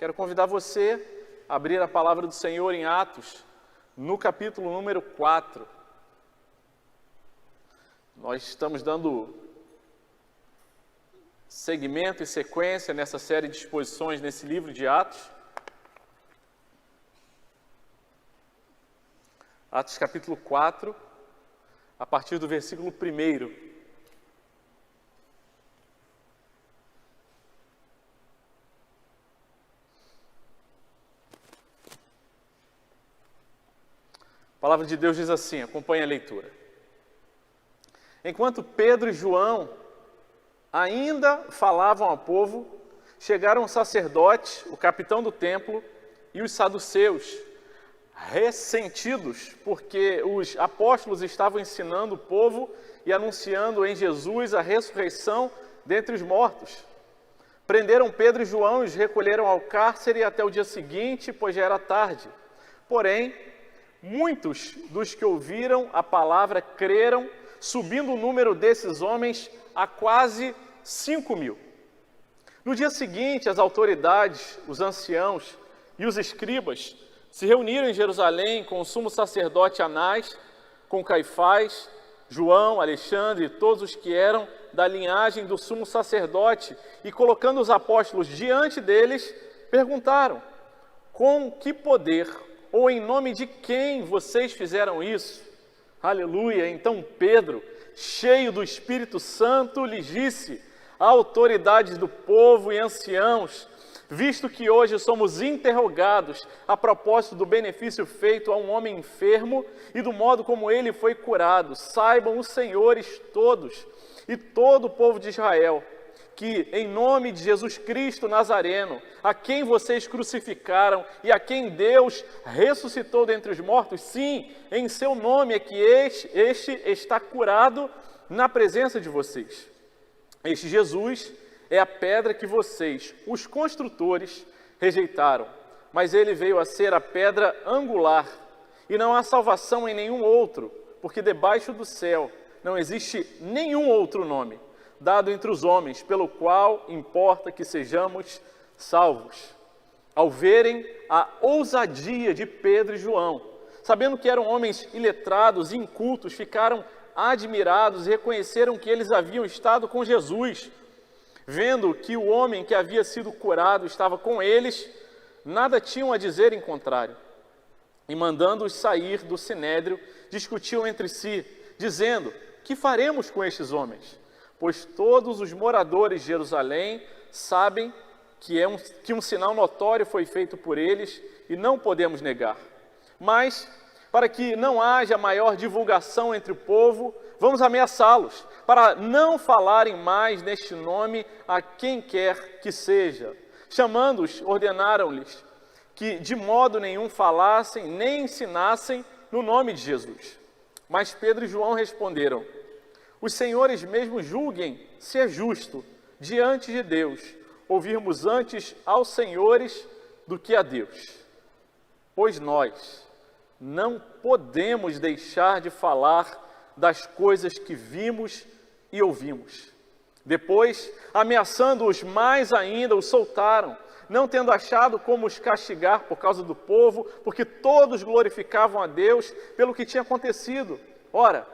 Quero convidar você a abrir a palavra do Senhor em Atos, no capítulo número 4. Nós estamos dando segmento e sequência nessa série de exposições nesse livro de Atos. Atos capítulo 4, a partir do versículo 1. A palavra de Deus diz assim, acompanhe a leitura. Enquanto Pedro e João ainda falavam ao povo, chegaram o sacerdote, o capitão do templo e os saduceus, ressentidos, porque os apóstolos estavam ensinando o povo e anunciando em Jesus a ressurreição dentre os mortos. Prenderam Pedro e João e os recolheram ao cárcere até o dia seguinte, pois já era tarde. Porém, muitos dos que ouviram a palavra creram, subindo o número desses homens a quase 5.000. No dia seguinte, as autoridades, os anciãos e os escribas se reuniram em Jerusalém com o sumo sacerdote Anás, com Caifás, João, Alexandre e todos os que eram da linhagem do sumo sacerdote, e colocando os apóstolos diante deles, perguntaram: com que poder ou em nome de quem vocês fizeram isso? Aleluia! Então Pedro, cheio do Espírito Santo, lhes disse: autoridades do povo e anciãos, visto que hoje somos interrogados a propósito do benefício feito a um homem enfermo e do modo como ele foi curado, saibam os senhores todos e todo o povo de Israel, que em nome de Jesus Cristo Nazareno, a quem vocês crucificaram e a quem Deus ressuscitou dentre os mortos, sim, em seu nome é que este está curado na presença de vocês. Este Jesus é a pedra que vocês, os construtores, rejeitaram, mas ele veio a ser a pedra angular, e não há salvação em nenhum outro, porque debaixo do céu não existe nenhum outro nome dado entre os homens, pelo qual importa que sejamos salvos. Ao verem a ousadia de Pedro e João, sabendo que eram homens iletrados e incultos, ficaram admirados e reconheceram que eles haviam estado com Jesus. Vendo que o homem que havia sido curado estava com eles, nada tinham a dizer em contrário. E mandando-os sair do sinédrio, discutiam entre si, dizendo: que faremos com estes homens? Pois todos os moradores de Jerusalém sabem que um sinal notório foi feito por eles e não podemos negar. Mas, para que não haja maior divulgação entre o povo, vamos ameaçá-los, para não falarem mais neste nome a quem quer que seja. Chamando-os, ordenaram-lhes que de modo nenhum falassem nem ensinassem no nome de Jesus. Mas Pedro e João responderam: os senhores mesmo julguem se é justo, diante de Deus, ouvirmos antes aos senhores do que a Deus. Pois nós não podemos deixar de falar das coisas que vimos e ouvimos. Depois, ameaçando-os mais ainda, os soltaram, não tendo achado como os castigar por causa do povo, porque todos glorificavam a Deus pelo que tinha acontecido. Ora,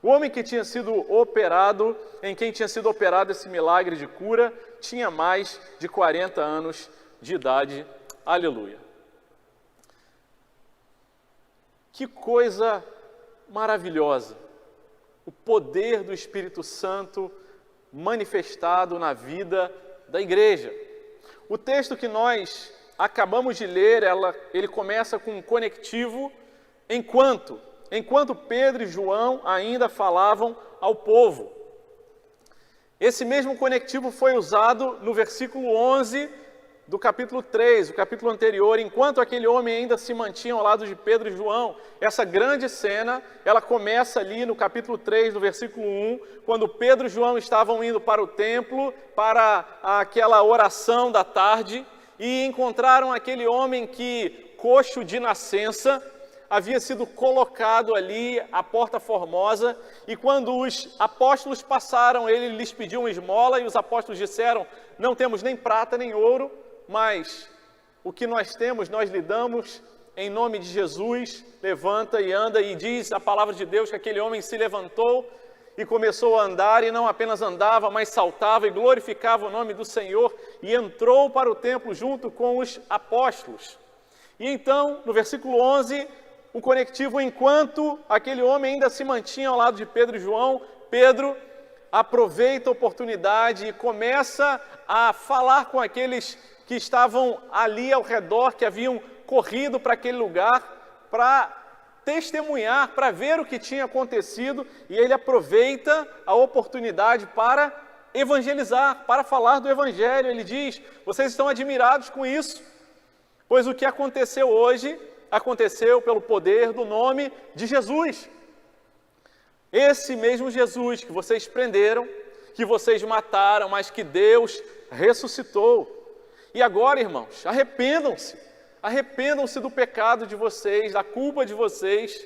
o homem que tinha sido operado, em quem tinha sido operado esse milagre de cura, tinha mais de 40 anos de idade. Aleluia! Que coisa maravilhosa! O poder do Espírito Santo manifestado na vida da igreja. O texto que nós acabamos de ler, ele começa com um conectivo enquanto Pedro e João ainda falavam ao povo. Esse mesmo conectivo foi usado no versículo 11 do capítulo 3, o capítulo anterior, enquanto aquele homem ainda se mantinha ao lado de Pedro e João. Essa grande cena, ela começa ali no capítulo 3, no versículo 1, quando Pedro e João estavam indo para o templo, para aquela oração da tarde, e encontraram aquele homem que, coxo de nascença, havia sido colocado ali à Porta Formosa, e quando os apóstolos passaram, ele lhes pediu uma esmola, e os apóstolos disseram: não temos nem prata nem ouro, mas o que nós temos, nós lhe damos, em nome de Jesus, levanta e anda, e diz a palavra de Deus que aquele homem se levantou e começou a andar, e não apenas andava, mas saltava e glorificava o nome do Senhor, e entrou para o templo junto com os apóstolos. E então, no versículo 11, o conectivo, enquanto aquele homem ainda se mantinha ao lado de Pedro e João, Pedro aproveita a oportunidade e começa a falar com aqueles que estavam ali ao redor, que haviam corrido para aquele lugar, para testemunhar, para ver o que tinha acontecido, e ele aproveita a oportunidade para evangelizar, para falar do Evangelho. Ele diz: vocês estão admirados com isso, pois o que aconteceu hoje, aconteceu pelo poder do nome de Jesus. Esse mesmo Jesus que vocês prenderam, que vocês mataram, mas que Deus ressuscitou. E agora, irmãos, arrependam-se do pecado de vocês, da culpa de vocês,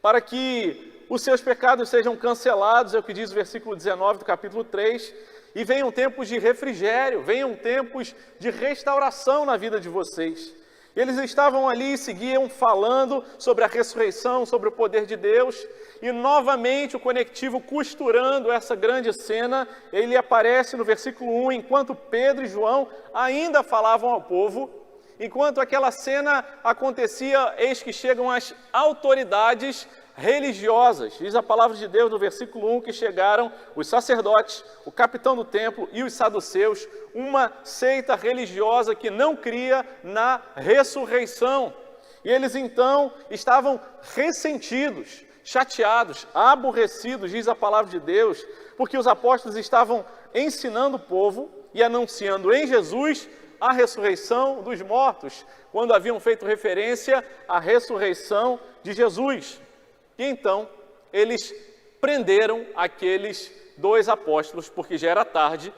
para que os seus pecados sejam cancelados, é o que diz o versículo 19 do capítulo 3, e venham tempos de refrigério, venham tempos de restauração na vida de vocês. Eles estavam ali e seguiam falando sobre a ressurreição, sobre o poder de Deus, e novamente o conectivo costurando essa grande cena, ele aparece no versículo 1, enquanto Pedro e João ainda falavam ao povo. Enquanto aquela cena acontecia, eis que chegam as autoridades religiosas. Diz a palavra de Deus no versículo 1 que chegaram os sacerdotes, o capitão do templo e os saduceus, uma seita religiosa que não cria na ressurreição. E eles então estavam ressentidos, chateados, aborrecidos, diz a palavra de Deus, porque os apóstolos estavam ensinando o povo e anunciando em Jesus a ressurreição dos mortos, quando haviam feito referência à ressurreição de Jesus. E então, eles prenderam aqueles 2 apóstolos, porque já era tarde,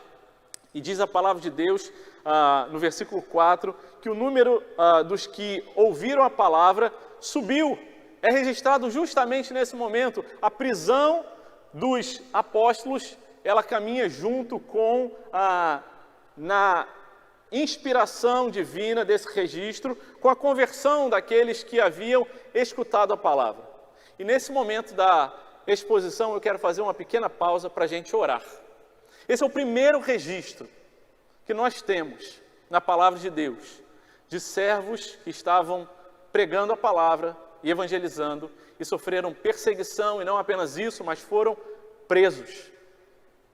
e diz a palavra de Deus, no versículo 4, que o número dos que ouviram a palavra subiu. É registrado justamente nesse momento. A prisão dos apóstolos, ela caminha junto com na inspiração divina desse registro, com a conversão daqueles que haviam escutado a palavra. E nesse momento da exposição eu quero fazer uma pequena pausa para a gente orar. Esse é o primeiro registro que nós temos na palavra de Deus, de servos que estavam pregando a palavra e evangelizando e sofreram perseguição, e não apenas isso, mas foram presos.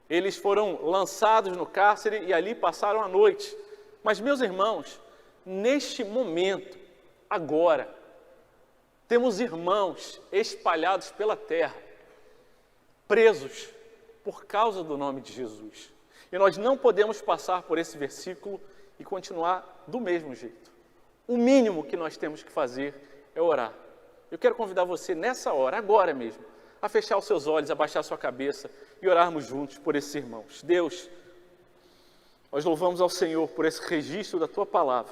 Eles foram lançados no cárcere e ali passaram a noite. Mas, meus irmãos, neste momento, agora, temos irmãos espalhados pela terra, presos por causa do nome de Jesus. E nós não podemos passar por esse versículo e continuar do mesmo jeito. O mínimo que nós temos que fazer é orar. Eu quero convidar você nessa hora, agora mesmo, a fechar os seus olhos, a baixar a sua cabeça e orarmos juntos por esses irmãos. Deus, nós louvamos ao Senhor por esse registro da Tua palavra.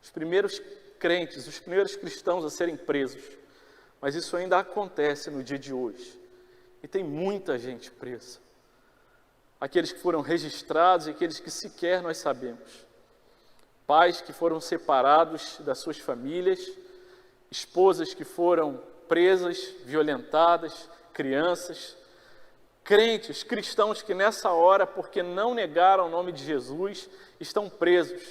Os primeiros crentes, os primeiros cristãos a serem presos. Mas isso ainda acontece no dia de hoje. E tem muita gente presa. Aqueles que foram registrados e aqueles que sequer nós sabemos. Pais que foram separados das suas famílias, esposas que foram presas, violentadas, crianças, crentes, cristãos que nessa hora, porque não negaram o nome de Jesus, estão presos,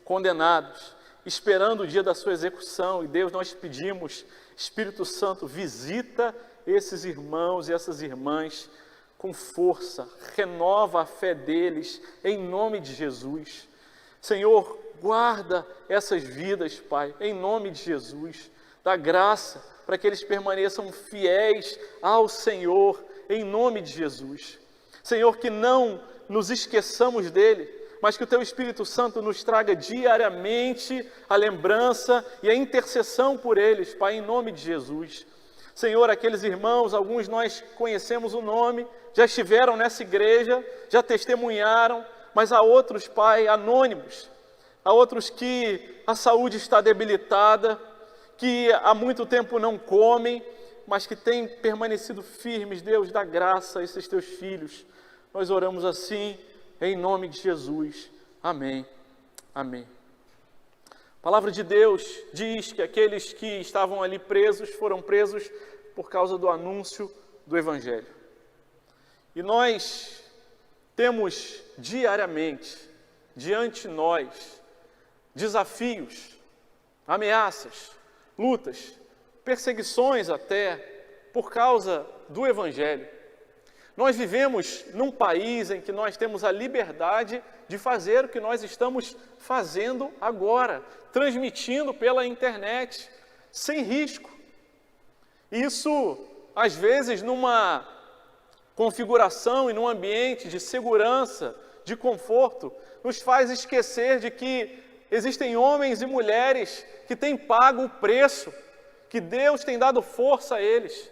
condenados, esperando o dia da sua execução. E Deus, nós pedimos, Espírito Santo, visita esses irmãos e essas irmãs com força, renova a fé deles, em nome de Jesus. Senhor, guarda essas vidas, Pai, em nome de Jesus. Dá graça para que eles permaneçam fiéis ao Senhor, em nome de Jesus. Senhor, que não nos esqueçamos dele, mas que o Teu Espírito Santo nos traga diariamente a lembrança e a intercessão por eles, Pai, em nome de Jesus. Senhor, aqueles irmãos, alguns nós conhecemos o nome, já estiveram nessa igreja, já testemunharam, mas há outros, Pai, anônimos, há outros que a saúde está debilitada, que há muito tempo não comem, mas que têm permanecido firmes. Deus, dá graça a esses Teus filhos. Nós oramos assim, em nome de Jesus. Amém. Amém. A palavra de Deus diz que aqueles que estavam ali presos foram presos por causa do anúncio do Evangelho. E nós temos diariamente, diante de nós, desafios, ameaças, lutas, perseguições até, por causa do Evangelho. Nós vivemos num país em que nós temos a liberdade de fazer o que nós estamos fazendo agora, transmitindo pela internet, sem risco. Isso, às vezes, numa configuração e num ambiente de segurança, de conforto, nos faz esquecer de que existem homens e mulheres que têm pago o preço, que Deus tem dado força a eles.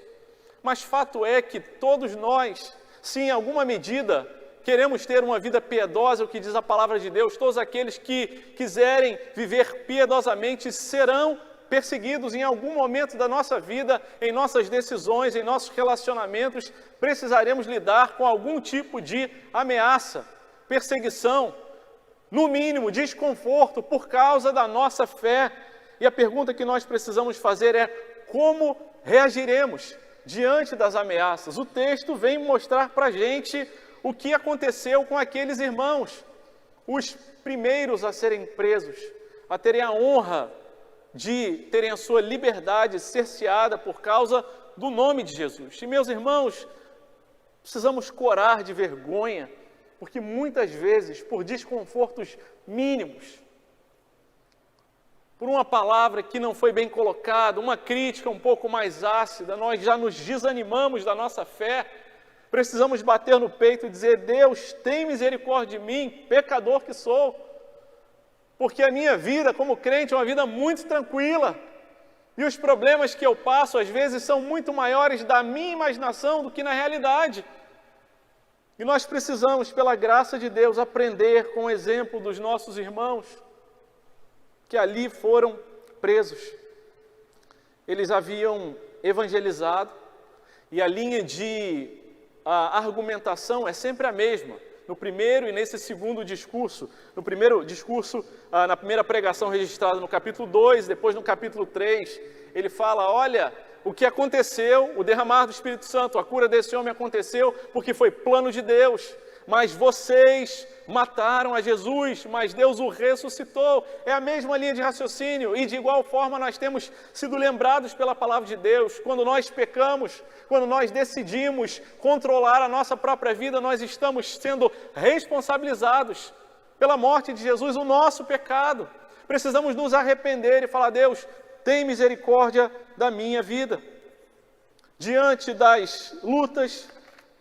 Mas fato é que todos nós, se em alguma medida queremos ter uma vida piedosa, o que diz a palavra de Deus, todos aqueles que quiserem viver piedosamente serão perseguidos em algum momento da nossa vida, em nossas decisões, em nossos relacionamentos, precisaremos lidar com algum tipo de ameaça, perseguição, no mínimo desconforto por causa da nossa fé. E a pergunta que nós precisamos fazer é: como reagiremos diante das ameaças? O texto vem mostrar para a gente o que aconteceu com aqueles irmãos, os primeiros a serem presos, a terem a honra de terem a sua liberdade cerceada por causa do nome de Jesus. E, meus irmãos, precisamos corar de vergonha, porque muitas vezes, por desconfortos mínimos, por uma palavra que não foi bem colocada, uma crítica um pouco mais ácida, nós já nos desanimamos da nossa fé. Precisamos bater no peito e dizer: Deus, tem misericórdia de mim, pecador que sou, porque a minha vida como crente é uma vida muito tranquila, e os problemas que eu passo às vezes são muito maiores da minha imaginação do que na realidade. E nós precisamos, pela graça de Deus, aprender com o exemplo dos nossos irmãos que ali foram presos. Eles haviam evangelizado, e a linha de argumentação é sempre a mesma. No primeiro e nesse segundo discurso, no primeiro discurso, na primeira pregação registrada no capítulo 2, depois no capítulo 3, ele fala: olha, o que aconteceu, o derramar do Espírito Santo, a cura desse homem aconteceu porque foi plano de Deus, mas vocês mataram a Jesus, mas Deus o ressuscitou. É a mesma linha de raciocínio, e de igual forma nós temos sido lembrados pela palavra de Deus. Quando nós pecamos, quando nós decidimos controlar a nossa própria vida, nós estamos sendo responsabilizados pela morte de Jesus, o nosso pecado. Precisamos nos arrepender e falar: Deus, tem misericórdia da minha vida. Diante das lutas,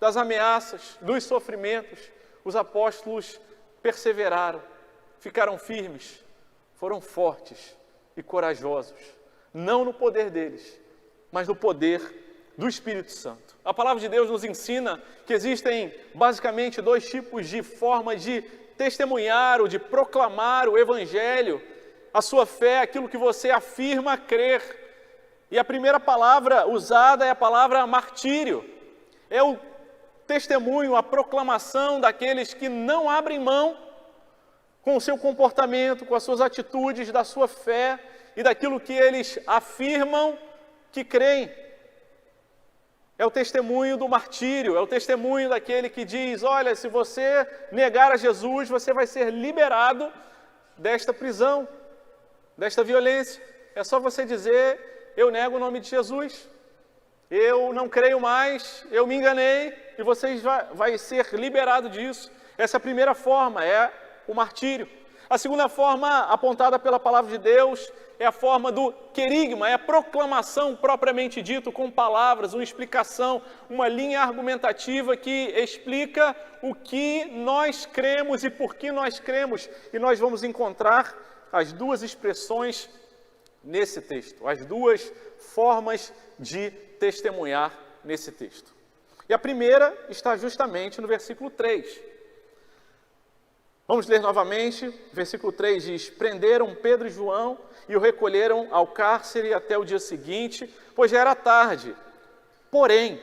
das ameaças, dos sofrimentos, os apóstolos perseveraram, ficaram firmes, foram fortes e corajosos, não no poder deles, mas no poder do Espírito Santo. A palavra de Deus nos ensina que existem basicamente dois tipos de forma de testemunhar ou de proclamar o Evangelho, a sua fé, aquilo que você afirma crer. E a primeira palavra usada é a palavra martírio, é o testemunho, a proclamação daqueles que não abrem mão com o seu comportamento, com as suas atitudes, da sua fé e daquilo que eles afirmam que creem. É o testemunho do martírio, é o testemunho daquele que diz: olha, se você negar a Jesus, você vai ser liberado desta prisão, desta violência. É só você dizer: eu nego o nome de Jesus, eu não creio mais, eu me enganei, e você vai ser liberado disso. Essa é a primeira forma, é o martírio. A segunda forma, apontada pela palavra de Deus, é a forma do querigma, é a proclamação propriamente dito, com palavras, uma explicação, uma linha argumentativa que explica o que nós cremos e por que nós cremos. E nós vamos encontrar as duas expressões nesse texto, as duas formas de testemunhar nesse texto. E a primeira está justamente no versículo 3. Vamos ler novamente. Versículo 3 diz: prenderam Pedro e João e o recolheram ao cárcere até o dia seguinte, pois já era tarde. Porém,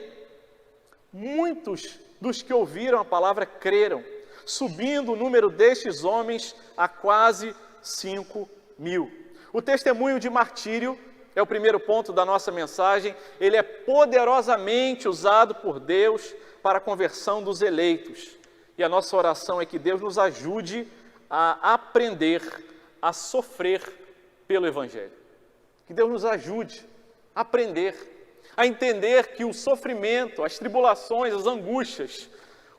muitos dos que ouviram a palavra creram, subindo o número destes homens a quase 5.000. O testemunho de martírio é o primeiro ponto da nossa mensagem. Ele é poderosamente usado por Deus para a conversão dos eleitos. E a nossa oração é que Deus nos ajude a aprender a sofrer pelo Evangelho. Que Deus nos ajude a aprender, a entender que o sofrimento, as tribulações, as angústias,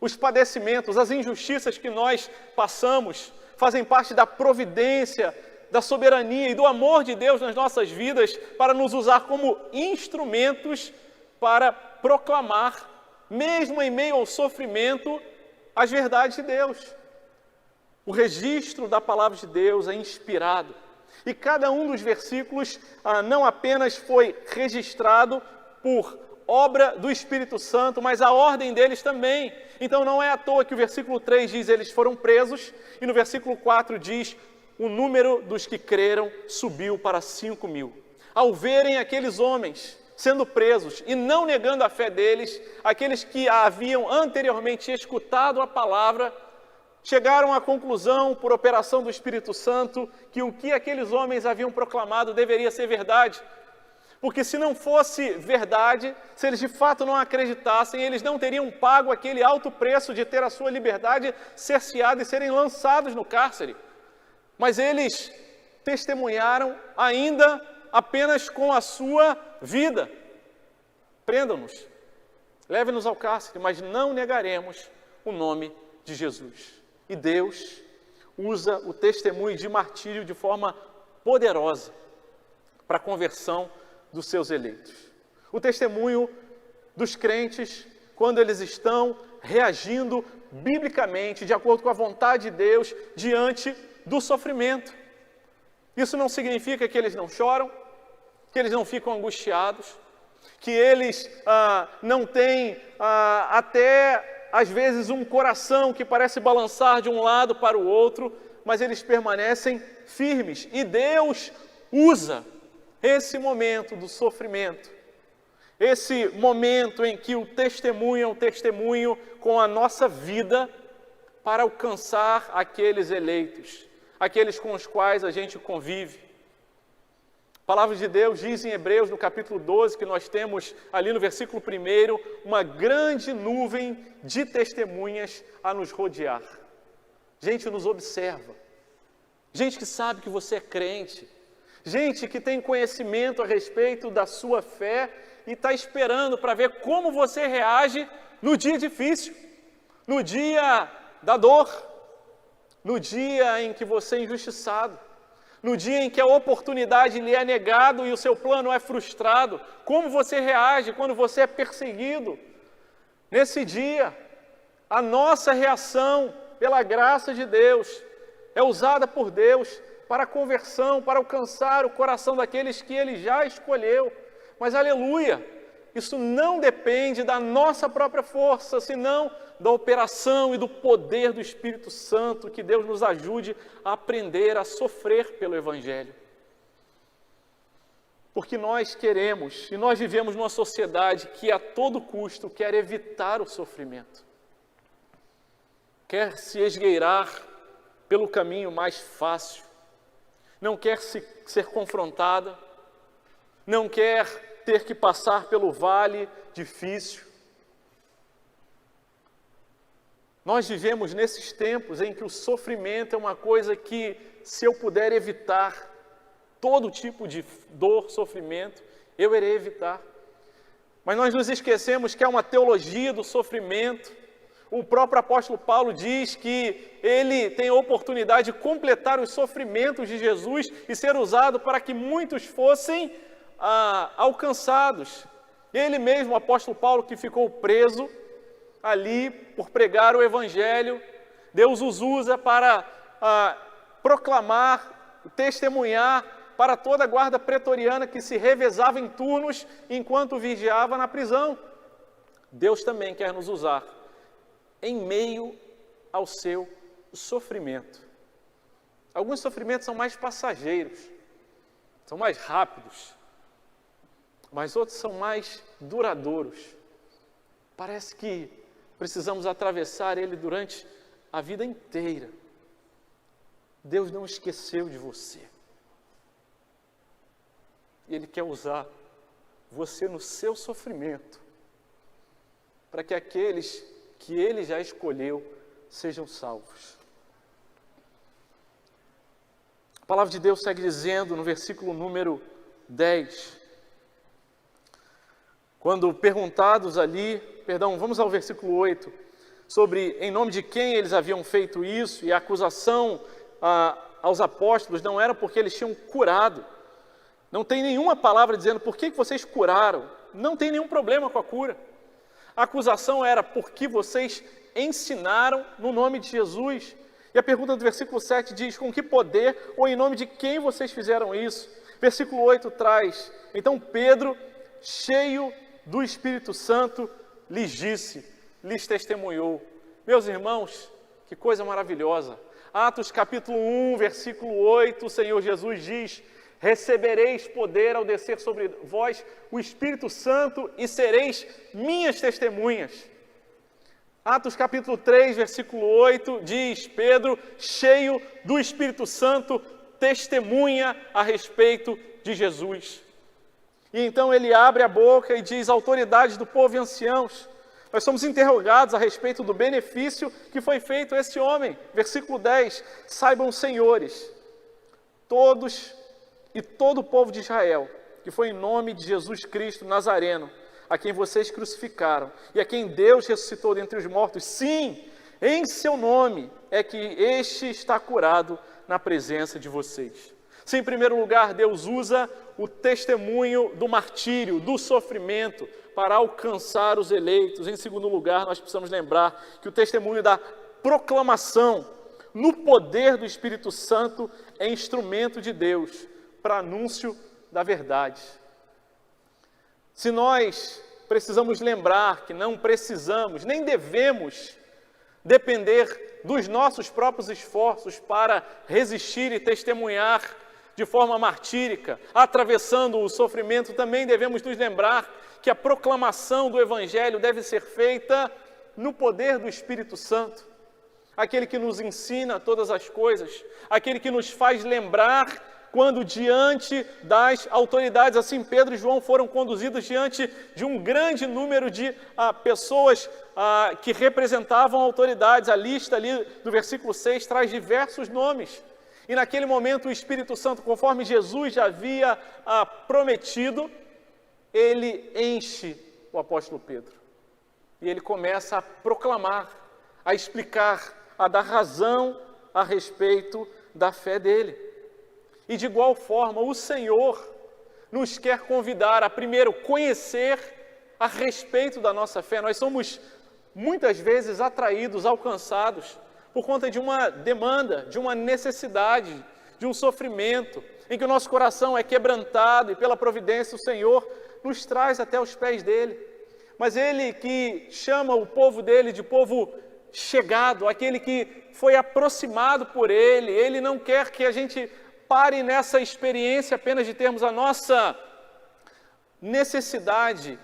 os padecimentos, as injustiças que nós passamos fazem parte da providência, da soberania e do amor de Deus nas nossas vidas para nos usar como instrumentos para proclamar, mesmo em meio ao sofrimento, as verdades de Deus. O registro da palavra de Deus é inspirado. E cada um dos versículos não apenas foi registrado por obra do Espírito Santo, mas a ordem deles também. Então não é à toa que o versículo 3 diz eles foram presos, e no versículo 4 diz o número dos que creram subiu para 5.000. Ao verem aqueles homens sendo presos e não negando a fé deles, aqueles que haviam anteriormente escutado a palavra, chegaram à conclusão, por operação do Espírito Santo, que o que aqueles homens haviam proclamado deveria ser verdade. Porque se não fosse verdade, se eles de fato não acreditassem, eles não teriam pago aquele alto preço de ter a sua liberdade cerceada e serem lançados no cárcere. Mas eles testemunharam ainda apenas com a sua vida. Prendam-nos, levem-nos ao cárcere, mas não negaremos o nome de Jesus. E Deus usa o testemunho de martírio de forma poderosa para a conversão dos seus eleitos. O testemunho dos crentes, quando eles estão reagindo biblicamente, de acordo com a vontade de Deus, diante do sofrimento. Isso não significa que eles não choram, que eles não ficam angustiados, que eles não têm até às vezes um coração que parece balançar de um lado para o outro, mas eles permanecem firmes. E Deus usa esse momento do sofrimento, esse momento em que o testemunho é um testemunho com a nossa vida, para alcançar aqueles eleitos, aqueles com os quais a gente convive. A palavra de Deus diz em Hebreus, no capítulo 12, que nós temos ali no versículo 1, uma grande nuvem de testemunhas a nos rodear. Gente nos observa, gente que sabe que você é crente, gente que tem conhecimento a respeito da sua fé e está esperando para ver como você reage no dia difícil, no dia da dor, no dia em que você é injustiçado, no dia em que a oportunidade lhe é negado e o seu plano é frustrado. Como você reage quando você é perseguido? Nesse dia, a nossa reação, pela graça de Deus, é usada por Deus para a conversão, para alcançar o coração daqueles que Ele já escolheu. Mas, aleluia, isso não depende da nossa própria força, senão da operação e do poder do Espírito Santo. Que Deus nos ajude a aprender a sofrer pelo Evangelho. Porque nós queremos, e nós vivemos numa sociedade que a todo custo quer evitar o sofrimento. Quer se esgueirar pelo caminho mais fácil. Não quer ser confrontada, não quer ter que passar pelo vale difícil. Nós vivemos nesses tempos em que o sofrimento é uma coisa que, se eu puder evitar todo tipo de dor, sofrimento, eu irei evitar. Mas nós nos esquecemos que há uma teologia do sofrimento. O próprio apóstolo Paulo diz que ele tem a oportunidade de completar os sofrimentos de Jesus e ser usado para que muitos fossem alcançados. Ele mesmo, o apóstolo Paulo, que ficou preso ali por pregar o Evangelho, Deus os usa para proclamar, testemunhar para toda a guarda pretoriana que se revezava em turnos enquanto vigiava na prisão. Deus também quer nos usar em meio ao seu sofrimento. Alguns sofrimentos são mais passageiros, são mais rápidos, mas outros são mais duradouros. Parece que precisamos atravessar ele durante a vida inteira. Deus não esqueceu de você. E Ele quer usar você no seu sofrimento, para que aqueles que Ele já escolheu sejam salvos. A palavra de Deus segue dizendo no versículo número 10, quando perguntados ali, vamos ao versículo 8, sobre em nome de quem eles haviam feito isso, e a acusação aos apóstolos não era porque eles tinham curado. Não tem nenhuma palavra dizendo por que vocês curaram. Não tem nenhum problema com a cura. A acusação era porque vocês ensinaram no nome de Jesus. E a pergunta do versículo 7 diz, com que poder ou em nome de quem vocês fizeram isso? Versículo 8 traz, então Pedro, cheio do Espírito Santo, lhes disse, lhes testemunhou. Meus irmãos, que coisa maravilhosa. Atos capítulo 1, versículo 8, o Senhor Jesus diz, recebereis poder ao descer sobre vós o Espírito Santo e sereis minhas testemunhas. Atos capítulo 3, versículo 8, diz, Pedro, cheio do Espírito Santo, testemunha a respeito de Jesus. E então ele abre a boca e diz, autoridades do povo e anciãos, nós somos interrogados a respeito do benefício que foi feito a esse homem. Versículo 10, saibam, senhores, todos e todo o povo de Israel, que foi em nome de Jesus Cristo Nazareno, a quem vocês crucificaram, e a quem Deus ressuscitou dentre os mortos, sim, em seu nome é que este está curado na presença de vocês. Se em primeiro lugar Deus usa o testemunho do martírio, do sofrimento, para alcançar os eleitos, em segundo lugar nós precisamos lembrar que o testemunho da proclamação no poder do Espírito Santo é instrumento de Deus para anúncio da verdade. Se nós precisamos lembrar que não precisamos, nem devemos depender dos nossos próprios esforços para resistir e testemunhar de forma martírica, atravessando o sofrimento, também devemos nos lembrar que a proclamação do Evangelho deve ser feita no poder do Espírito Santo, aquele que nos ensina todas as coisas, aquele que nos faz lembrar quando diante das autoridades, assim Pedro e João foram conduzidos diante de um grande número de pessoas que representavam autoridades. A lista ali do versículo 6 traz diversos nomes. E naquele momento o Espírito Santo, conforme Jesus já havia prometido, ele enche o apóstolo Pedro. E ele começa a proclamar, a explicar, a dar razão a respeito da fé dele. E de igual forma, o Senhor nos quer convidar a primeiro conhecer a respeito da nossa fé. Nós somos muitas vezes atraídos, alcançados, por conta de uma demanda, de uma necessidade, de um sofrimento, em que o nosso coração é quebrantado e pela providência o Senhor nos traz até os pés dele. Mas ele que chama o povo dele de povo chegado, aquele que foi aproximado por ele, ele não quer que a gente pare nessa experiência apenas de termos a nossa necessidade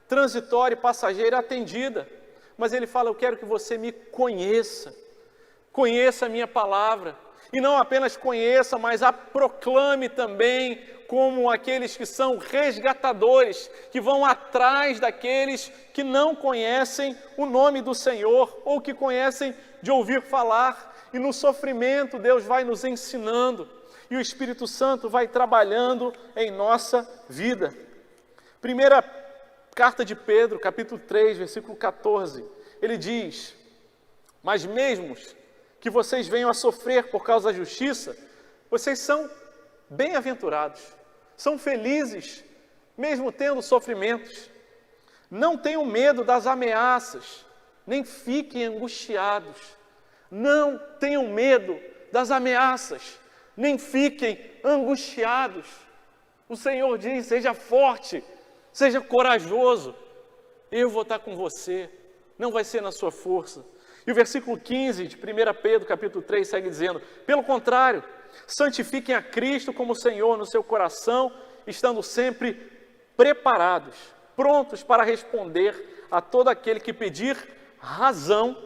transitória e passageira atendida, mas ele fala, eu quero que você me conheça, conheça a minha palavra, e não apenas conheça, mas a proclame também como aqueles que são resgatadores, que vão atrás daqueles que não conhecem o nome do Senhor, ou que conhecem de ouvir falar, e no sofrimento Deus vai nos ensinando, e o Espírito Santo vai trabalhando em nossa vida. Primeira carta de Pedro, capítulo 3, versículo 14, ele diz, mas mesmo que vocês venham a sofrer por causa da justiça, vocês são bem-aventurados, são felizes, mesmo tendo sofrimentos. Não tenham medo das ameaças, nem fiquem angustiados. Não tenham medo das ameaças, nem fiquem angustiados. O Senhor diz, seja forte, seja corajoso, eu vou estar com você, não vai ser na sua força. E o versículo 15 de 1 Pedro, capítulo 3, segue dizendo, pelo contrário, santifiquem a Cristo como Senhor no seu coração, estando sempre preparados, prontos para responder a todo aquele que pedir razão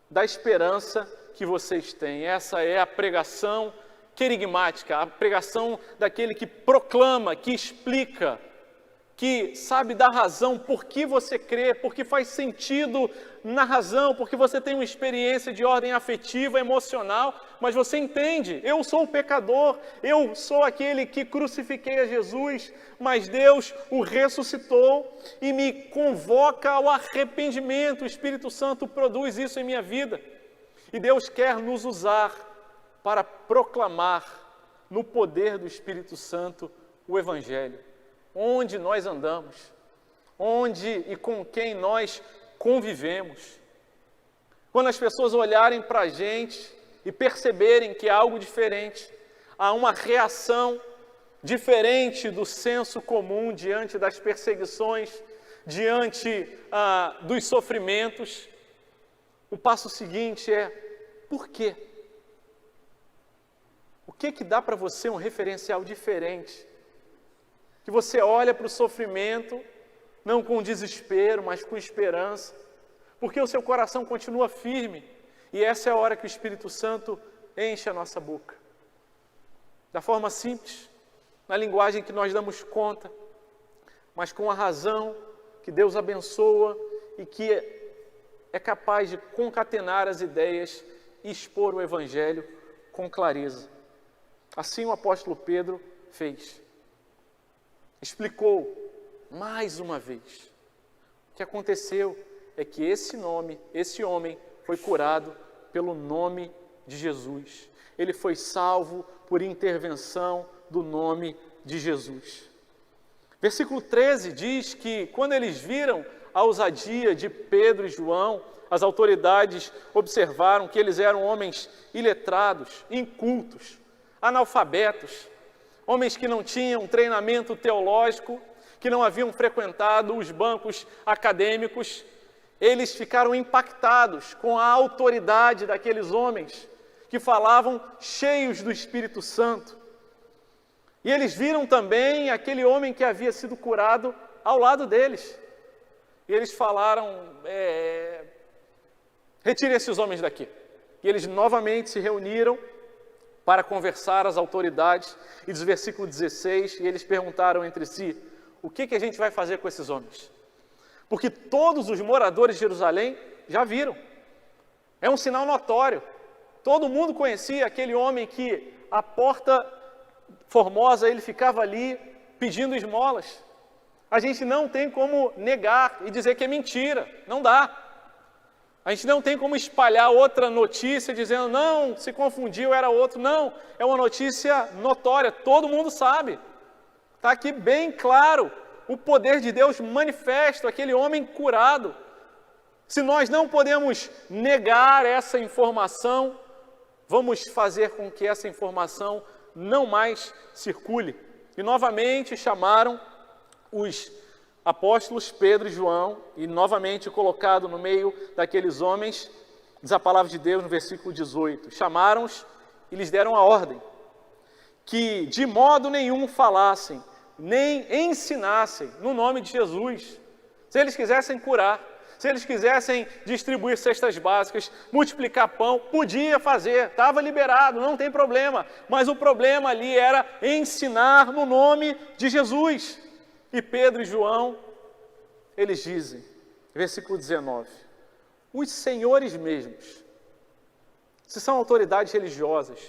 da esperança que vocês têm. Essa é a pregação querigmática, a pregação daquele que proclama, que explica, que sabe dar razão por que você crê, porque faz sentido na razão, porque você tem uma experiência de ordem afetiva, emocional, mas você entende, eu sou o pecador, eu sou aquele que crucifiquei a Jesus, mas Deus o ressuscitou e me convoca ao arrependimento. O Espírito Santo produz isso em minha vida. E Deus quer nos usar para proclamar no poder do Espírito Santo o Evangelho. Onde nós andamos, onde e com quem nós convivemos. Quando as pessoas olharem para a gente e perceberem que há algo diferente, há uma reação diferente do senso comum diante das perseguições, diante dos sofrimentos, o passo seguinte é: por quê? O que dá para você um referencial diferente? Que você olha para o sofrimento, não com desespero, mas com esperança, porque o seu coração continua firme, e essa é a hora que o Espírito Santo enche a nossa boca. Da forma simples, na linguagem que nós damos conta, mas com a razão que Deus abençoa e que é capaz de concatenar as ideias e expor o Evangelho com clareza. Assim o apóstolo Pedro fez. Explicou mais uma vez. O que aconteceu é que esse homem foi curado pelo nome de Jesus. Ele foi salvo por intervenção do nome de Jesus. Versículo 13 diz que quando eles viram a ousadia de Pedro e João, as autoridades observaram que eles eram homens iletrados, incultos, analfabetos, homens que não tinham treinamento teológico, que não haviam frequentado os bancos acadêmicos. Eles ficaram impactados com a autoridade daqueles homens que falavam cheios do Espírito Santo. E eles viram também aquele homem que havia sido curado ao lado deles. E eles falaram: retirem esses homens daqui. E eles novamente se reuniram para conversar às autoridades, e diz o versículo 16, e eles perguntaram entre si: o que a gente vai fazer com esses homens? Porque todos os moradores de Jerusalém já viram. É um sinal notório. Todo mundo conhecia aquele homem que à porta formosa ele ficava ali pedindo esmolas. A gente não tem como negar e dizer que é mentira, não dá. A gente não tem como espalhar outra notícia dizendo: não, se confundiu, era outro. Não, é uma notícia notória, todo mundo sabe. Está aqui bem claro o poder de Deus manifesto, aquele homem curado. Se nós não podemos negar essa informação, vamos fazer com que essa informação não mais circule. E novamente chamaram os apóstolos Pedro e João, e novamente colocado no meio daqueles homens, diz a palavra de Deus no versículo 18, chamaram-os e lhes deram a ordem, que de modo nenhum falassem, nem ensinassem no nome de Jesus. Se eles quisessem curar, se eles quisessem distribuir cestas básicas, multiplicar pão, podia fazer, estava liberado, não tem problema, mas o problema ali era ensinar no nome de Jesus. E Pedro e João, eles dizem, versículo 19, os senhores mesmos, se são autoridades religiosas,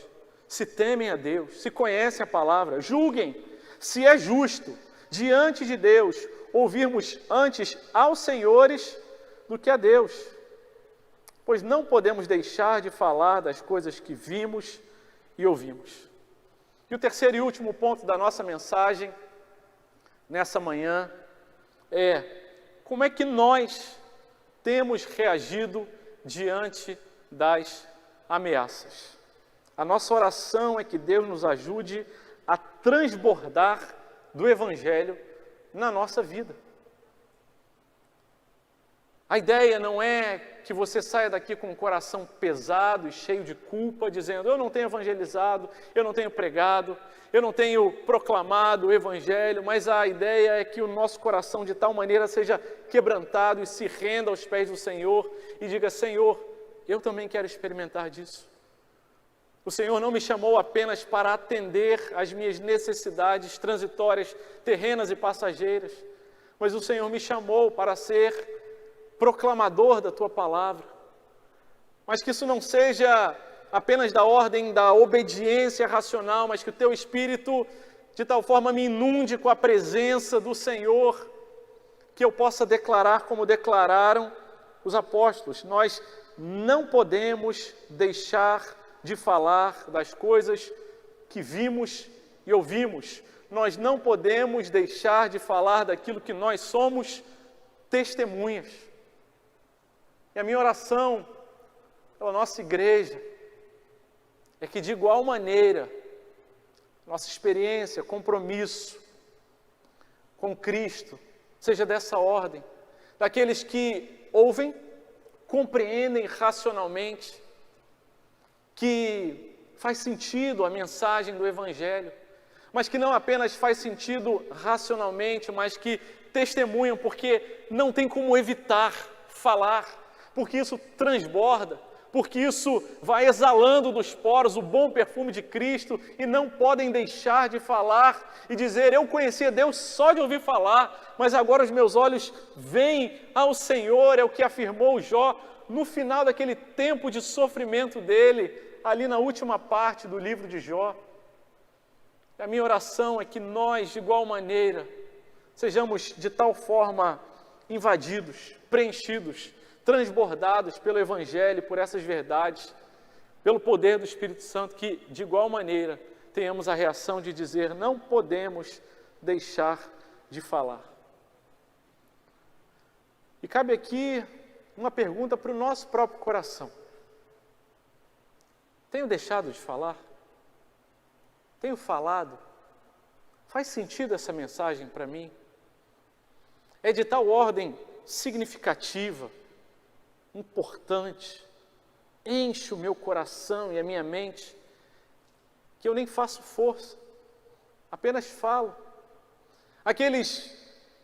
se temem a Deus, se conhecem a palavra, julguem se é justo, diante de Deus, ouvirmos antes aos senhores do que a Deus, pois não podemos deixar de falar das coisas que vimos e ouvimos. E o terceiro e último ponto da nossa mensagem nessa manhã é: como é que nós temos reagido diante das ameaças? A nossa oração é que Deus nos ajude a transbordar do Evangelho na nossa vida. A ideia não é que você saia daqui com o coração pesado e cheio de culpa, dizendo: eu não tenho evangelizado, eu não tenho pregado, eu não tenho proclamado o Evangelho, mas a ideia é que o nosso coração de tal maneira seja quebrantado e se renda aos pés do Senhor e diga: Senhor, eu também quero experimentar disso. O Senhor não me chamou apenas para atender às minhas necessidades transitórias, terrenas e passageiras, mas o Senhor me chamou para ser proclamador da Tua palavra. Mas que isso não seja apenas da ordem da obediência racional, mas que o Teu Espírito de tal forma me inunde com a presença do Senhor, que eu possa declarar como declararam os apóstolos. Nós não podemos deixar de falar das coisas que vimos e ouvimos. Nós não podemos deixar de falar daquilo que nós somos testemunhas. E a minha oração pela nossa igreja é que, de igual maneira, nossa experiência, compromisso com Cristo seja dessa ordem, daqueles que ouvem, compreendem racionalmente, que faz sentido a mensagem do Evangelho, mas que não apenas faz sentido racionalmente, mas que testemunham, porque não tem como evitar falar, porque isso transborda, porque isso vai exalando dos poros o bom perfume de Cristo, e não podem deixar de falar e dizer: eu conhecia Deus só de ouvir falar, mas agora os meus olhos veem ao Senhor. É o que afirmou Jó no final daquele tempo de sofrimento dele, ali na última parte do livro de Jó. A minha oração é que nós, de igual maneira, sejamos de tal forma invadidos, preenchidos, transbordados pelo Evangelho, por essas verdades, pelo poder do Espírito Santo, que, de igual maneira, tenhamos a reação de dizer: não podemos deixar de falar. E cabe aqui uma pergunta para o nosso próprio coração. Tenho deixado de falar? Tenho falado? Faz sentido essa mensagem para mim? É de tal ordem significativa, importante, enche o meu coração e a minha mente, que eu nem faço força, apenas falo. Aqueles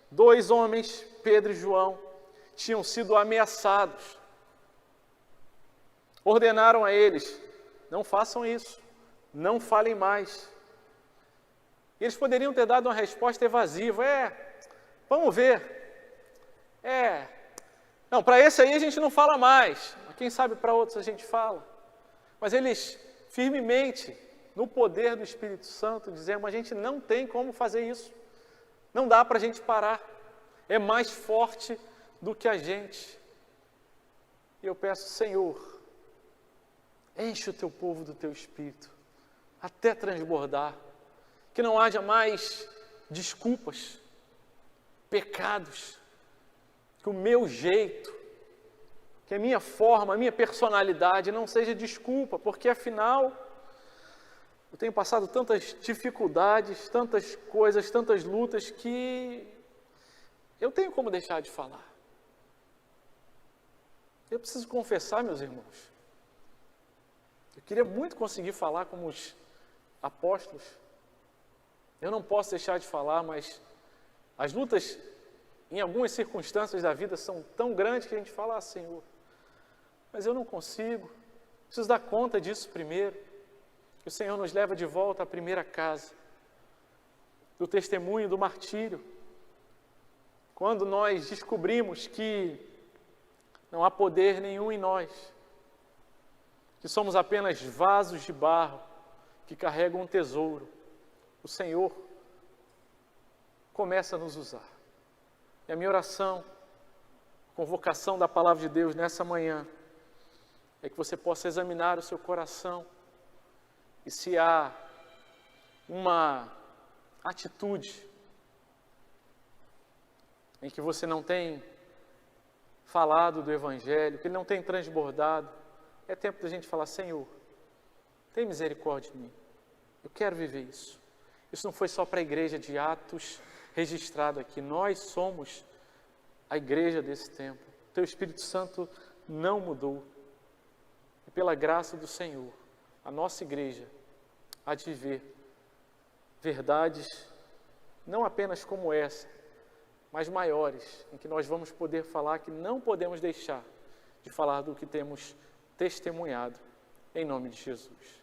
dois homens, Pedro e João, tinham sido ameaçados. Ordenaram a eles: não façam isso, não falem mais. Eles poderiam ter dado uma resposta evasiva: vamos ver, não, para esse aí a gente não fala mais, quem sabe para outros a gente fala. Mas eles, firmemente, no poder do Espírito Santo, dizendo: a gente não tem como fazer isso, não dá para a gente parar, é mais forte do que a gente. E eu peço: Senhor, enche o Teu povo do Teu Espírito, até transbordar, que não haja mais desculpas, pecados, que o meu jeito, que a minha forma, a minha personalidade não seja desculpa, porque afinal eu tenho passado tantas dificuldades, tantas coisas, tantas lutas, que eu tenho como deixar de falar. Eu preciso confessar, meus irmãos, eu queria muito conseguir falar como os apóstolos. Eu não posso deixar de falar, mas as lutas, em algumas circunstâncias da vida, são tão grandes que a gente fala: Senhor, mas eu não consigo, preciso dar conta disso primeiro. Que o Senhor nos leva de volta à primeira casa, do testemunho, do martírio. Quando nós descobrimos que não há poder nenhum em nós, que somos apenas vasos de barro que carregam um tesouro, o Senhor começa a nos usar. E a minha oração, convocação da palavra de Deus nessa manhã, é que você possa examinar o seu coração, e se há uma atitude em que você não tem falado do Evangelho, que ele não tem transbordado, é tempo da gente falar: Senhor, tem misericórdia de mim, eu quero viver isso. Isso não foi só para a igreja de Atos registrado aqui, nós somos a igreja desse tempo. O Teu Espírito Santo não mudou, e pela graça do Senhor, a nossa igreja há de viver verdades não apenas como essa, mas maiores, em que nós vamos poder falar que não podemos deixar de falar do que temos testemunhado, em nome de Jesus.